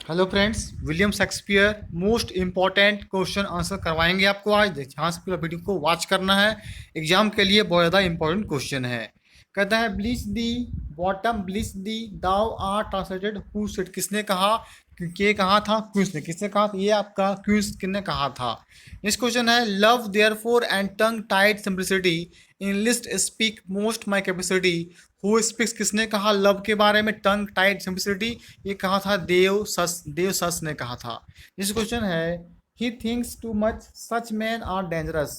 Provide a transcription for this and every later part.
Hello friends, William Shakespeare most important question answer करवाएंगे आपको आज। ध्यान से पूरा वीडियो को वॉच करना है, एग्जाम के लिए बहुत ज़्यादा इंपॉर्टेंट क्वेश्चन है। कहता है bless thee Bottom bless thee thou art translated who said, किसने कहा, के कहा था, क्विंस ने किसने कहा, ये आपका क्विंस किसने कहा था। नेक्स्ट क्वेश्चन है love therefore and tongue tied simplicity in least speak most my capacity who speaks, किसने कहा लव के बारे में टंग टाइड सिंप्लिसिटी, ये कहा था देव सस ने कहा था। नेक्स्ट क्वेश्चन है he thinks too much such men are dangerous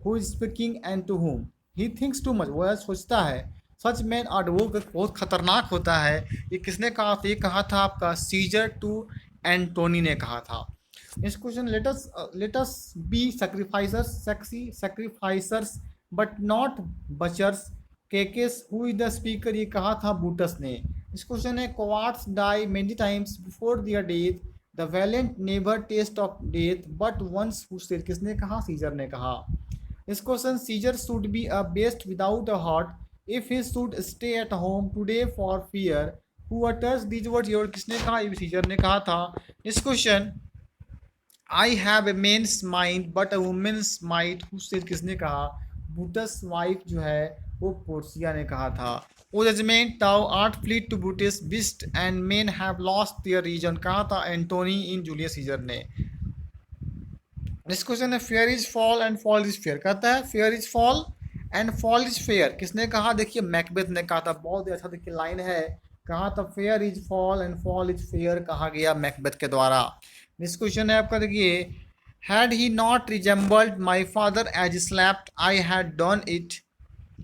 who is speaking and to whom, he thinks too much वो सोचता है, सच मैन आर वो बहुत खतरनाक होता है, ये किसने कहा था, ये कहा था आपका सीजर टू एंटोनी ने कहा था। Next question let's be sacrificers sexy sacrificers but not butchers Caius who is the speaker, ये कहा था बूटस ने। इस क्वेश्चन है cowards die many times before their death the valiant never taste of death but once who said, किसने कहा, Caesar ने कहा। इस question Caesar should be a best without a heart if he should stay at home today for fear who utters these words your, किसने कहा, ये Caesar ने कहा था। इस question I have a man's mind but a woman's might who said, किसने कहा, Bootes wife जो है वो पोर्सिया ने कहा था। O judgment thou art fled to brutish beast and men have lost their reason, कहा था एंटोनी इन जूलियस सीजर ने। नेक्स्ट क्वेश्चन है fair is foul and foul is fair, कहता है fair is foul and foul is fair, किसने कहा, देखिए Macbeth ने कहा था। बहुत ही अच्छा देखिए लाइन है, कहा था fair is foul and foul is fair, कहा गया मैकबेथ के द्वारा। नेक्स्ट क्वेश्चन है आपका, देखिए had he not resembled my father as slept I had done it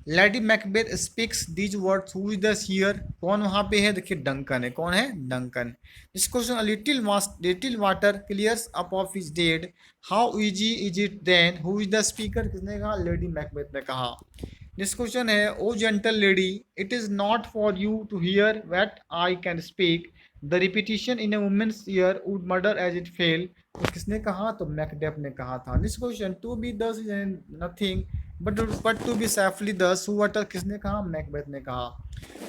Lady Macbeth speaks these words who is there, कौन वहाँ पे है, देखिए डंकन है, कौन है, डंकन। इस question little water clears up of is dead how easy is it then who is the speaker, किसने कहा, लेडी मैकबेथ ने कहा। दिस क्वेश्चन है O gentle lady it is not for you to hear what I can speak the repetition in a women's ear would murder as it fell, तो किसने कहा, तो Macduff ने कहा था। This question to be thus is nothing but to be safely thus who वटर, किसने कहा, मैकबेथ ने कहा।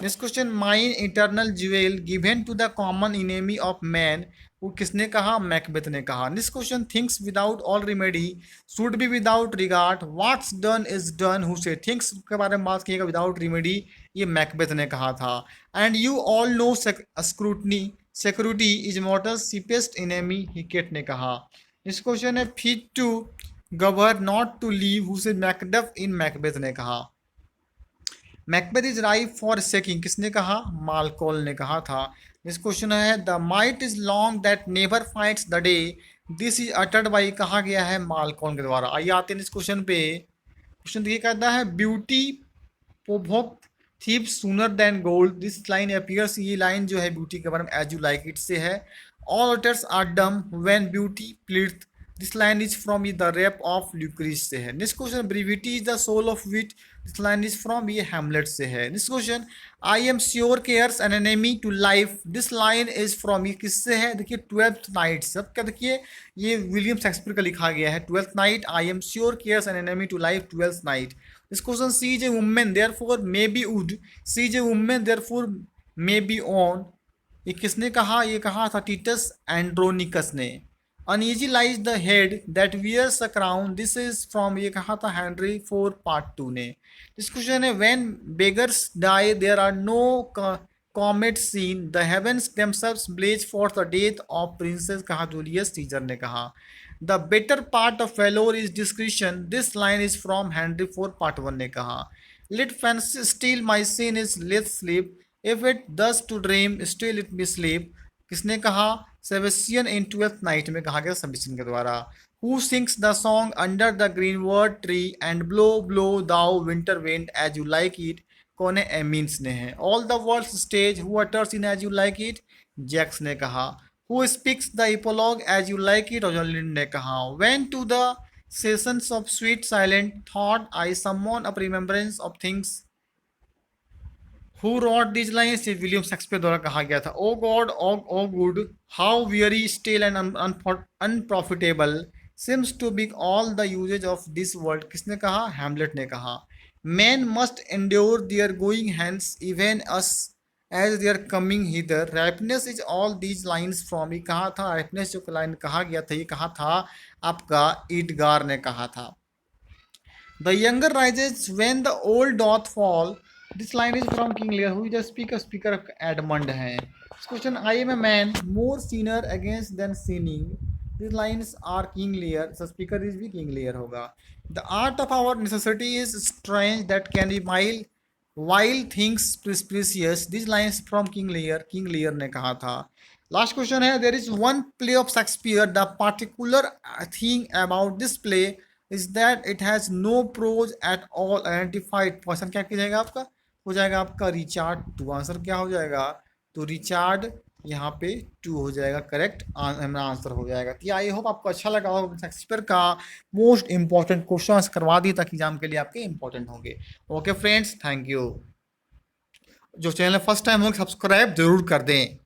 Next question mine eternal jewel given to the common enemy of man, वो किसने कहा, मैकबेथ ने कहा। Next question things without all remedy should be without regard what's done is done who say, things के बारे में बात कीजिएगा विदाउट रिमेडी, ये मैकबेथ ने कहा था। And you all know scrutiny security is mortals chiefest enemy, Hecate ने कहा। नेक्स्ट क्वेश्चन है fit to govern not to live who say, Macduff in Macbeth ने कहा। Macbeth is ripe for shaking, किसने कहा, मालकोल ने कहा था। इस क्वेश्चन है the night is long that never finds the day this is uttered by, कहा गया है मालकोल के द्वारा। आइए आते हैं इस क्वेश्चन पे। क्वेश्चन देखिए कहता है beauty provoketh thieves sooner than gold this line appears, ये लाइन जो है ब्यूटी के बारे में एज यू लाइक इट से है। All orators are dumb when beauty pleadeth, this line is from the rape of Lucrece से है। Next question brevity is the soul of wit, this line is from ये Hamlet से है। Next question I am sure care's an enemy to life, this line is from ये किससे है, देखिए twelfth night, सब क्या देखिए ये विलियम शेक्सपियर का लिखा गया है। Twelfth Night I am sure care's an enemy to life Twelfth Night. This question she is a woman therefore may be wooed, she is a woman therefore may be won, ये किसने कहा, ये कहा था टीटस एंड्रोनिकस ने। Uneasy lies the head that wears a crown, this is from ये कहा था हेनरी फोर पार्ट टू ने। दिस क्वेश्चन है when beggars die there are no comet seen the heavens themselves blaze for the death of princes, कहा Julius Caesar ने कहा। The better part of valour is discretion, this line is from Henry four part one ने कहा। Let fancy still my sense is let sleep if it thus to dream still it be sleep, किसने कहा, Sebastian in twelfth night में कहा गया Sebastian के द्वारा। Who sings the song under the greenwood tree and blow blow thou winter wind as you like it, कौन है, Amiens ने है। All the world stage who utters in as you like it, Jaques ने कहा। Who speaks the epilogue as you like it, Rosalind ने कहा। When to the sessions of sweet silent thought I summon up remembrance of things who wrote this lines, William Shakespeare द्वारा कहा गया था। O God O good how weary still and unprofitable seems to be all the uses of this world, किसने कहा, Hamlet ने कहा। Man must endure their going hands even us as they are coming hither, ripeness is all these lines from, ये कहा था रैपनेस जो line कहा गया था ये कहा था आपका ईडगार ने कहा था। The younger rises when the old doth fall, this line is from King Lear, who is the speaker, speaker Edmund है। Question, I am a man more sinner against than sinning, this lines are King Lear, the speaker is भी King Lear होगा। The art of our necessity is strange that can be mild vile things precious, this lines from King Lear ने कहा था। Last question है, there is one play of Shakespeare, the particular thing about this play is that it has no prose at all identified, question क्या जाएगा आपका, हो जाएगा आपका रिचार्ड टू, आंसर क्या हो जाएगा, तो रिचार्ड यहाँ पे टू हो जाएगा, करेक्ट आंसर हो जाएगा। तो आई होप आपको अच्छा लगा होगा, शेक्सपियर का मोस्ट इंपॉर्टेंट क्वेश्चन करवा दिए ताकि एग्जाम के लिए आपके इंपॉर्टेंट होंगे। Okay friends, thank you. जो चैनल फर्स्ट टाइम हो सब्सक्राइब जरूर कर दें।